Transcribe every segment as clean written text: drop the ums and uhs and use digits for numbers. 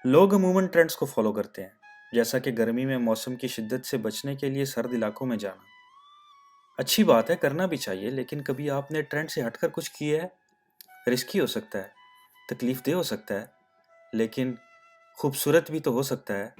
लोग अमूमन ट्रेंड्स को फॉलो करते हैं, जैसा कि गर्मी में मौसम की शिद्दत से बचने के लिए सर्द इलाकों में जाना। अच्छी बात है, करना भी चाहिए, लेकिन कभी आपने ट्रेंड से हटकर कुछ किया है? रिस्की हो सकता है, तकलीफदेह हो सकता है, लेकिन खूबसूरत भी तो हो सकता है।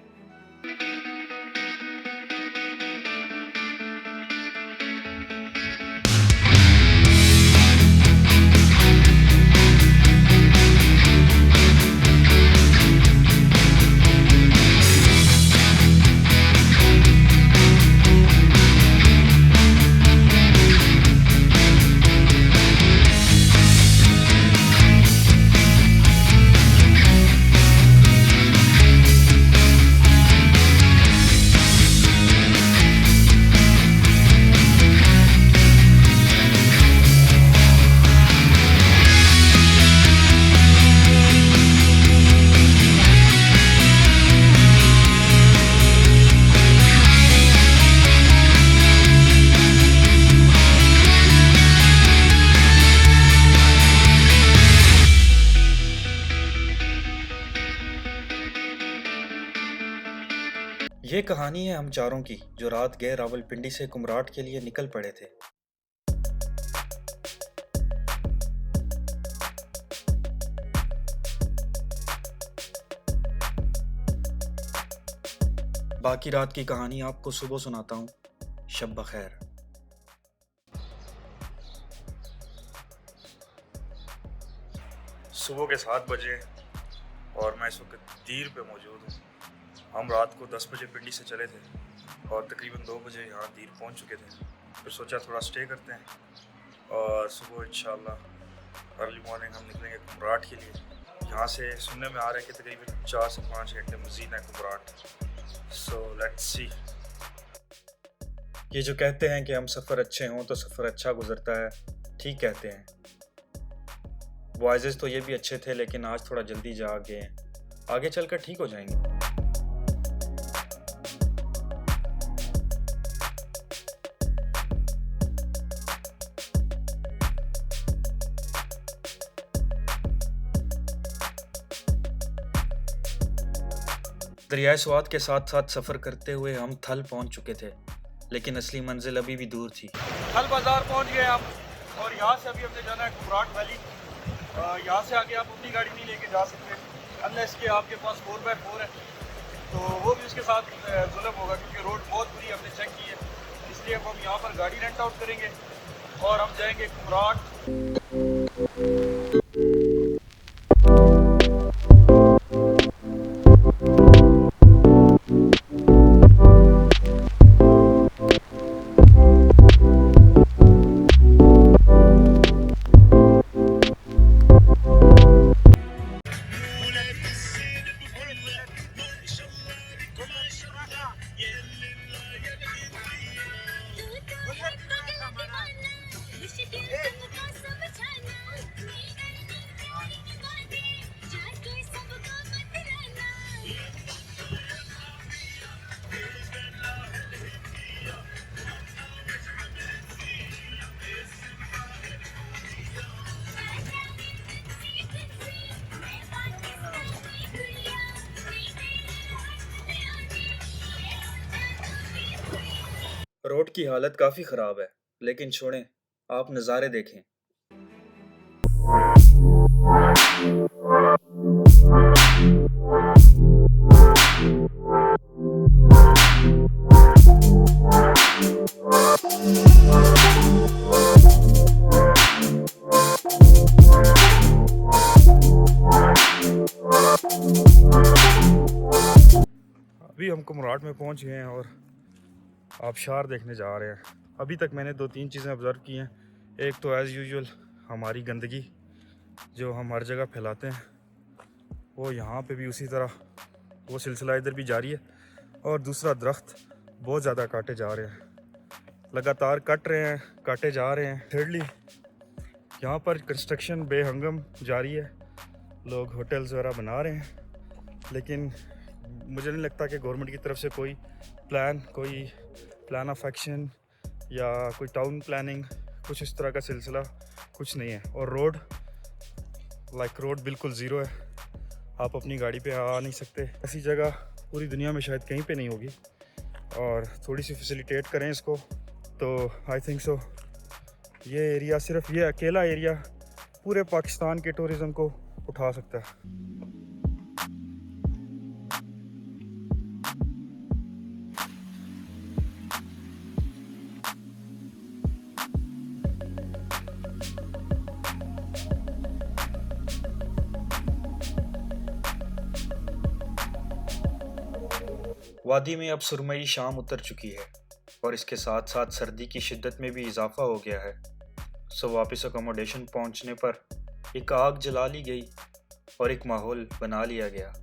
ये कहानी है हम चारों की, जो रात गए रावलपिंडी से कुमराट के लिए निकल पड़े थे। बाकी रात की कहानी आपको सुबह सुनाता हूँ। शब बखैर। सुबह के 7 बजे और मैं इस वक्त दीर पे मौजूद हूँ। हम रात को 10 बजे पिंडी से चले थे और तकरीबन 2 बजे यहाँ दीर पहुँच चुके थे। फिर सोचा थोड़ा स्टे करते हैं और सुबह इंशाल्लाह अर्ली मॉर्निंग हम निकलेंगे कुमराट के लिए। यहाँ से सुनने में आ रहा है कि तकरीबन 4 से 5 घंटे मज़ीद है कुमराट। So let's see. ये जो कहते हैं कि हम सफ़र अच्छे हों तो सफ़र अच्छा गुजरता है, ठीक कहते हैं। वॉइसेस तो ये भी अच्छे थे, लेकिन आज थोड़ा जल्दी जाग गए हैं। आगे चलकर ठीक हो जाएंगे। दरियाए स्वात के साथ साथ सफ़र करते हुए हम थल पहुंच चुके थे, लेकिन असली मंजिल अभी भी दूर थी। थल बाज़ार पहुंच गए हम और यहाँ से अभी हमने जाना है कुमराट वैली। यहाँ से आगे आप अपनी गाड़ी नहीं लेके जा सकते अनलेस कि आपके पास 4x4 है, तो वो भी उसके साथ जुल्म होगा क्योंकि रोड बहुत बुरी हमने चेक की है। इसलिए अब हम यहाँ पर गाड़ी रेंट आउट करेंगे और हम जाएंगे कुमराट। रोड की हालत काफ़ी ख़राब है, लेकिन छोड़ें, आप नज़ारे देखें। अभी हम कुमराट में पहुंच गए हैं और आबशार देखने जा रहे हैं। अभी तक मैंने 2-3 चीज़ें ऑब्ज़र्व की हैं। एक तो एज़ यूजुअल हमारी गंदगी जो हम हर जगह फैलाते हैं, वो यहाँ पे भी उसी तरह वो सिलसिला इधर भी जारी है। और दूसरा, दरख्त बहुत ज़्यादा काटे जा रहे हैं, लगातार कट रहे हैं, काटे जा रहे हैं। थर्डली, यहाँ पर कंस्ट्रक्शन बेहंगम जारी है, लोग होटल्स वगैरह बना रहे हैं, लेकिन मुझे नहीं लगता कि गवर्नमेंट की तरफ से कोई प्लान ऑफ एक्शन या कोई टाउन प्लानिंग कुछ इस तरह का सिलसिला कुछ नहीं है। और रोड बिल्कुल ज़ीरो है। आप अपनी गाड़ी पे आ नहीं सकते। ऐसी जगह पूरी दुनिया में शायद कहीं पे नहीं होगी, और थोड़ी सी फैसिलिटेट करें इसको तो आई थिंक सो ये एरिया, सिर्फ ये अकेला एरिया पूरे पाकिस्तान के टूरिज़्म को उठा सकता है। वादी में अब सुरमई शाम उतर चुकी है और इसके साथ साथ सर्दी की शिद्दत में भी इजाफा हो गया है। सो वापस अकोमोडेशन पहुंचने पर एक आग जला ली गई और एक माहौल बना लिया गया।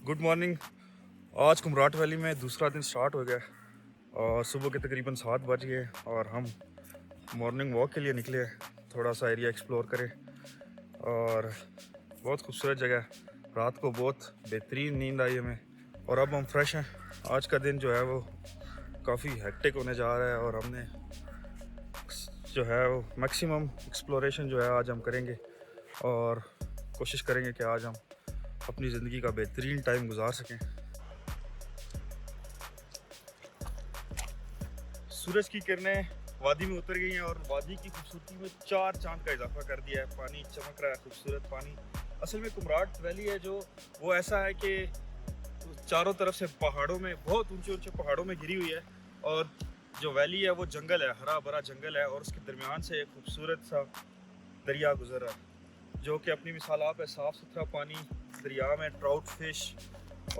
Good morning. आज कुमराट वैली में दूसरा दिन स्टार्ट हो गया और सुबह के तकरीबन 7 बज गए और हम मॉर्निंग वॉक के लिए निकले, थोड़ा सा एरिया एक्सप्लोर करें। और बहुत खूबसूरत जगह है, रात को बहुत बेहतरीन नींद आई हमें और अब हम फ्रेश हैं। आज का दिन जो है वो काफ़ी हेक्टिक होने जा रहा है और हमने जो है वो मैक्सिमम एक्सप्लोरेशन जो है आज हम करेंगे और कोशिश करेंगे कि आज हम अपनी ज़िंदगी का बेहतरीन टाइम गुजार सकें। सूरज की किरणें वादी में उतर गई हैं और वादी की खूबसूरती में 4 चांद का इजाफा कर दिया है। पानी चमक रहा है, खूबसूरत पानी। असल में कुमराट वैली है जो वो ऐसा है कि चारों तरफ से पहाड़ों में, बहुत ऊंचे ऊंचे पहाड़ों में घिरी हुई है और जो वैली है वो जंगल है, हरा भरा जंगल है और उसके दरमियान से एक खूबसूरत सा दरिया गुजर रहा है जो कि अपनी मिसाल आप है। साफ़ सुथरा पानी, दरिया में ट्राउट फिश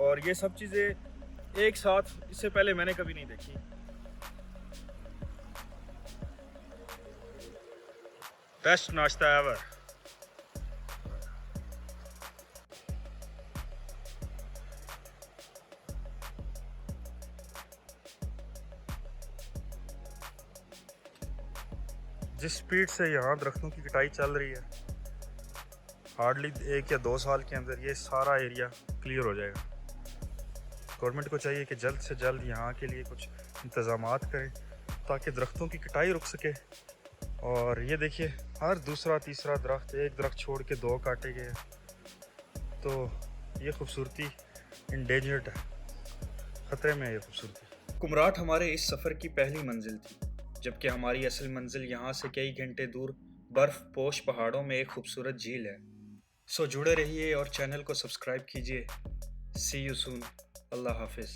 और ये सब चीज़ें एक साथ इससे पहले मैंने कभी नहीं देखी। बेस्ट नाश्ता एवर। जिस स्पीड से यहाँ दरख्तों की कटाई चल रही है, हार्डली 1 या 2 साल के अंदर ये सारा एरिया क्लियर हो जाएगा। गवर्नमेंट को चाहिए कि जल्द से जल्द यहाँ के लिए कुछ इंतज़ामात करें ताकि दरख्तों की कटाई रुक सके। और ये देखिए, हर दूसरा तीसरा दरख्त, एक दरख्त छोड़ के 2 काटे गए, तो ये खूबसूरती इंडेंजर्ड है, ख़तरे में है ये खूबसूरती। कुमराट हमारे इस सफ़र की पहली मंजिल थी, जबकि हमारी असल मंजिल यहाँ से कई घंटे दूर बर्फ़ पोश पहाड़ों में एक खूबसूरत झील है। सो जुड़े रहिए और चैनल को सब्सक्राइब कीजिए। सी यू सून। अल्लाह हाफिज़।